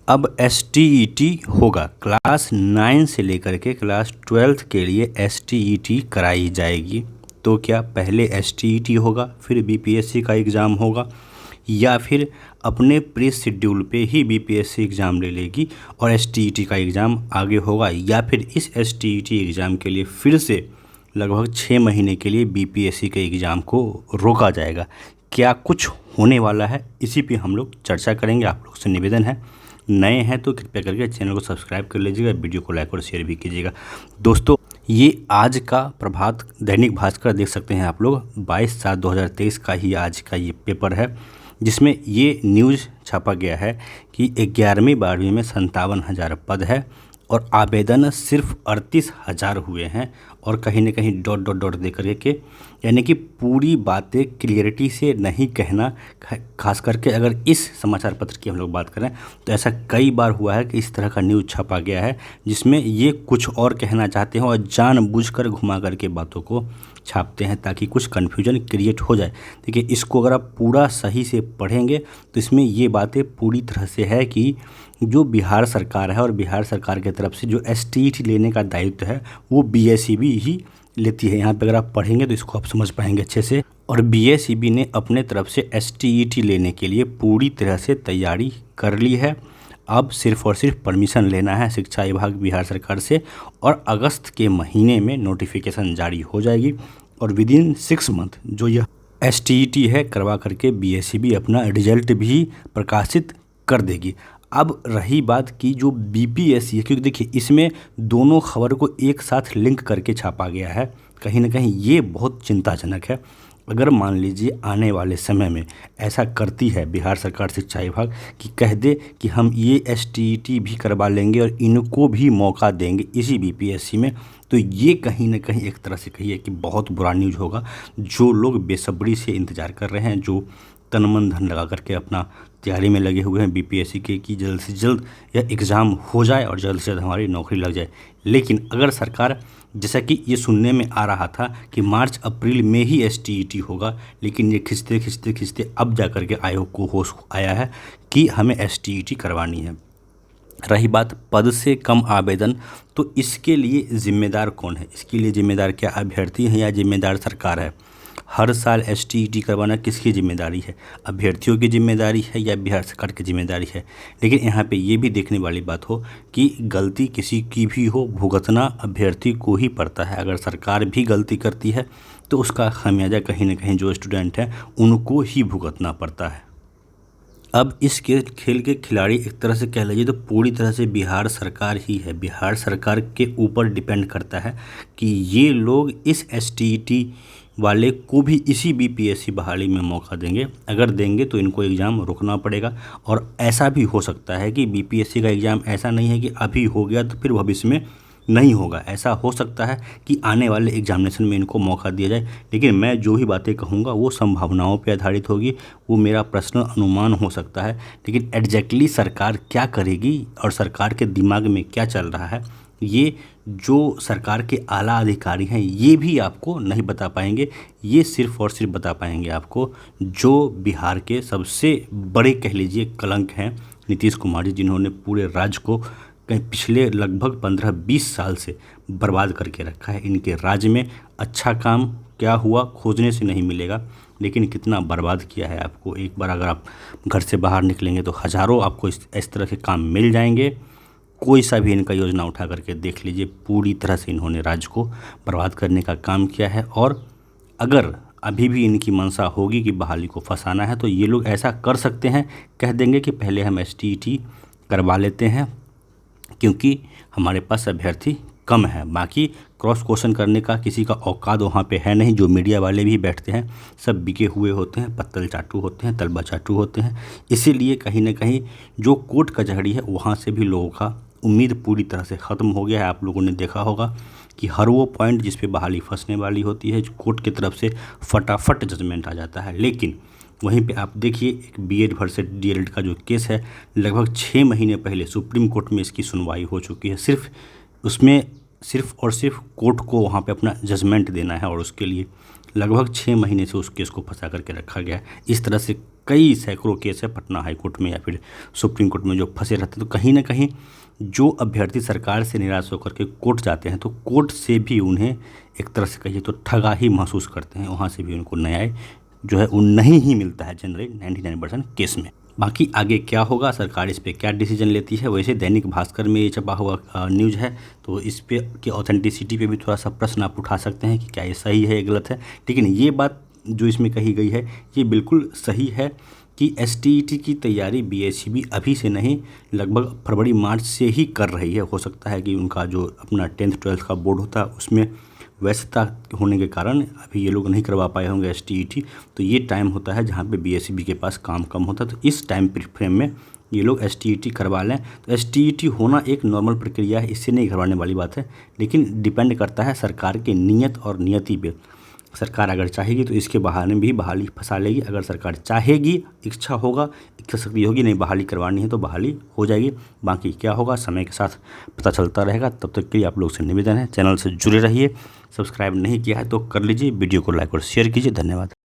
अब एसटीईटी होगा। क्लास 9 से लेकर के क्लास 12 के लिए एसटीईटी कराई जाएगी। तो क्या पहले एसटीईटी होगा फिर बीपीएससी का एग्ज़ाम होगा, या फिर अपने प्री शेड्यूल पे ही बीपीएससी एग्ज़ाम ले लेगी और एसटीईटी का एग्ज़ाम आगे होगा, या फिर इस एसटीईटी एग्ज़ाम के लिए फिर से लगभग 6 महीने के लिए बीपीएससी के एग्ज़ाम को रोका जाएगा। क्या कुछ होने वाला है, इसी पे हम लोग चर्चा करेंगे। आप लोग से निवेदन है, नए हैं तो कृपया करके चैनल को सब्सक्राइब कर लीजिएगा, वीडियो को लाइक और शेयर भी कीजिएगा। दोस्तों, ये आज का प्रभात दैनिक भास्कर देख सकते हैं आप लोग, 22/7/2023 का ही आज का ये पेपर है, जिसमें ये न्यूज़ छापा गया है कि 11वीं 12वीं में 57,000 पद है और आवेदन सिर्फ 38,000 हुए हैं। और कहीं ना कहीं डॉट डॉट डॉट दे करके के, यानी कि पूरी बातें क्लियरिटी से नहीं कहना। खास करके अगर इस समाचार पत्र की हम लोग बात करें तो ऐसा कई बार हुआ है कि इस तरह का न्यूज़ छपा गया है जिसमें ये कुछ और कहना चाहते हैं और जानबूझकर घुमा करके बातों को छापते हैं ताकि कुछ कन्फ्यूजन क्रिएट हो जाए। देखिए, इसको अगर आप पूरा सही से पढ़ेंगे तो इसमें ये बातें पूरी तरह से है कि जो बिहार सरकार है और बिहार सरकार की तरफ से जो एसटीईटी लेने का दायित्व है वो बीएसईबी ही लेती है। यहाँ पे अगर आप पढ़ेंगे तो इसको आप समझ पाएंगे अच्छे से। और बीएसईबी ने अपने तरफ से एसटीईटी लेने के लिए पूरी तरह से तैयारी कर ली है। अब सिर्फ और सिर्फ परमिशन लेना है शिक्षा विभाग बिहार सरकार से और अगस्त के महीने में नोटिफिकेशन जारी हो जाएगी और विदिन 6 मंथ जो यह एसटीईटी है करवा करके बीएसईबी अपना रिजल्ट भी प्रकाशित कर देगी। अब रही बात की जो बीपीएससी है, क्योंकि देखिए इसमें दोनों खबर को एक साथ लिंक करके छापा गया है, कहीं ना कहीं ये बहुत चिंताजनक है। अगर मान लीजिए आने वाले समय में ऐसा करती है बिहार सरकार शिक्षा विभाग कि कह दे कि हम ये एसटीईटी भी करवा लेंगे और इनको भी मौका देंगे इसी बीपीएससी में, तो ये कहीं ना कहीं एक तरह से कहिए कि बहुत बुरा न्यूज़ होगा। जो लोग बेसब्री से इंतज़ार कर रहे हैं, जो तन मन धन लगा करके अपना तैयारी में लगे हुए हैं बीपीएससी के कि जल्द से जल्द यह एग्ज़ाम हो जाए और जल्द से जल्द हमारी नौकरी लग जाए। लेकिन अगर सरकार, जैसा कि ये सुनने में आ रहा था कि मार्च अप्रैल में ही एसटीईटी होगा, लेकिन ये खिंचते खिंचते खिंचते अब जा कर के आयोग को होश आया है कि हमें एसटीईटी करवानी है। रही बात पद से कम आवेदन, तो इसके लिए जिम्मेदार कौन है? इसके लिए जिम्मेदार क्या अभ्यर्थी है या जिम्मेदार सरकार है? हर साल एसटीईटी करवाना किसकी जिम्मेदारी है? अभ्यर्थियों की जिम्मेदारी है या बिहार सरकार की जिम्मेदारी है? लेकिन यहाँ पे ये भी देखने वाली बात हो कि गलती किसी की भी हो, भुगतना अभ्यर्थी को ही पड़ता है। अगर सरकार भी गलती करती है तो उसका खामियाजा कहीं ना कहीं जो स्टूडेंट हैं उनको ही भुगतना पड़ता है। अब इस खेल के खिलाड़ी एक तरह से कह लीजिए तो पूरी तरह से बिहार सरकार ही है। बिहार सरकार के ऊपर डिपेंड करता है कि ये लोग इस एसटीईटी वाले को भी इसी बीपीएससी बहाली में मौका देंगे। अगर देंगे तो इनको एग्ज़ाम रुकना पड़ेगा। और ऐसा भी हो सकता है कि बीपीएससी का एग्ज़ाम ऐसा नहीं है कि अभी हो गया तो फिर भविष्य में नहीं होगा। ऐसा हो सकता है कि आने वाले एग्जामिनेशन में इनको मौका दिया जाए। लेकिन मैं जो ही बातें कहूँगा वो संभावनाओं पर आधारित होगी, वो मेरा पर्सनल अनुमान हो सकता है। लेकिन एग्जैक्टली सरकार क्या करेगी और सरकार के दिमाग में क्या चल रहा है, ये जो सरकार के आला अधिकारी हैं ये भी आपको नहीं बता पाएंगे। ये सिर्फ और सिर्फ बता पाएंगे आपको जो बिहार के सबसे बड़े कह लीजिए कलंक हैं, नीतीश कुमार जी, जिन्होंने पूरे राज्य को कहीं पिछले लगभग 15-20 साल से बर्बाद करके रखा है। इनके राज्य में अच्छा काम क्या हुआ खोजने से नहीं मिलेगा, लेकिन कितना बर्बाद किया है आपको। एक बार अगर आप घर से बाहर निकलेंगे तो हज़ारों आपको इस तरह के काम मिल जाएंगे। कोई सा भी इनका योजना उठा करके देख लीजिए, पूरी तरह से इन्होंने राज्य को बर्बाद करने का काम किया है। और अगर अभी भी इनकी मंशा होगी कि बहाली को फंसाना है तो ये लोग ऐसा कर सकते हैं, कह देंगे कि पहले हम एसटीईटी करवा लेते हैं क्योंकि हमारे पास अभ्यर्थी कम है। बाकी क्रॉस क्वेश्चन करने का किसी का औकात वहाँ पे है नहीं। जो मीडिया वाले भी बैठते हैं सब बिके हुए होते हैं, पत्तल चाटू होते हैं, तलबा चाटू होते हैं। इसीलिए कहीं ना कहीं जो कोर्ट कचहरी है वहाँ से भी लोगों का उम्मीद पूरी तरह से ख़त्म हो गया है। आप लोगों ने देखा होगा कि हर वो पॉइंट जिस पे बहाली फंसने वाली होती है कोर्ट की तरफ से फटाफट जजमेंट आ जाता है। लेकिन वहीं पे आप देखिए एक बीएड वर्सेस डीएलएड का जो केस है, लगभग 6 महीने पहले सुप्रीम कोर्ट में इसकी सुनवाई हो चुकी है। सिर्फ और सिर्फ कोर्ट को वहाँ पे अपना जजमेंट देना है और उसके लिए लगभग 6 महीने से उस केस को फंसा करके रखा गया है। इस तरह से कई सैकड़ों केस है पटना हाई कोर्ट में या फिर सुप्रीम कोर्ट में जो फंसे रहते हैं। तो कहीं ना कहीं जो अभ्यर्थी सरकार से निराश होकर के कोर्ट जाते हैं तो कोर्ट से भी उन्हें एक तरह से कहिए तो ठगा ही महसूस करते हैं, वहाँ से भी उनको न्याय जो है वो नहीं ही मिलता है जनरली 99% केस में। बाकी आगे क्या होगा, सरकार इस पे क्या डिसीजन लेती है, वैसे दैनिक भास्कर में ये छपा हुआ न्यूज़ है, तो इस पे की ऑथेंटिसिटी पे भी थोड़ा सा प्रश्न आप उठा सकते हैं कि क्या ये सही है या गलत है। लेकिन ये बात जो इसमें कही गई है ये बिल्कुल सही है कि एसटीईटी की तैयारी बीएसईबी अभी से नहीं लगभग फरवरी मार्च से ही कर रही है। हो सकता है कि उनका जो अपना 10th 12th का बोर्ड होता है उसमें व्यस्तता होने के कारण अभी ये लोग नहीं करवा पाए होंगे एसटीईटी, तो ये टाइम होता है जहाँ पे बीएसईबी के पास काम कम होता है। तो इस टाइम फ्रेम में ये लोग एसटीईटी करवा लें तो एसटीईटी होना एक नॉर्मल प्रक्रिया है, इससे नहीं करवाने वाली बात है। लेकिन डिपेंड करता है सरकार की नीयत और नियति पे। सरकार अगर चाहेगी तो इसके बहाने भी बहाली फंसा लेगी, अगर सरकार चाहेगी, इच्छा होगा, इच्छा शक्ति होगी, नहीं बहाली करवानी है तो बहाली हो जाएगी। बाकी क्या होगा समय के साथ पता चलता रहेगा। तब तक के लिए आप लोग से निवेदन है चैनल से जुड़े रहिए, सब्सक्राइब नहीं किया है तो कर लीजिए, वीडियो को लाइक और शेयर कीजिए। धन्यवाद।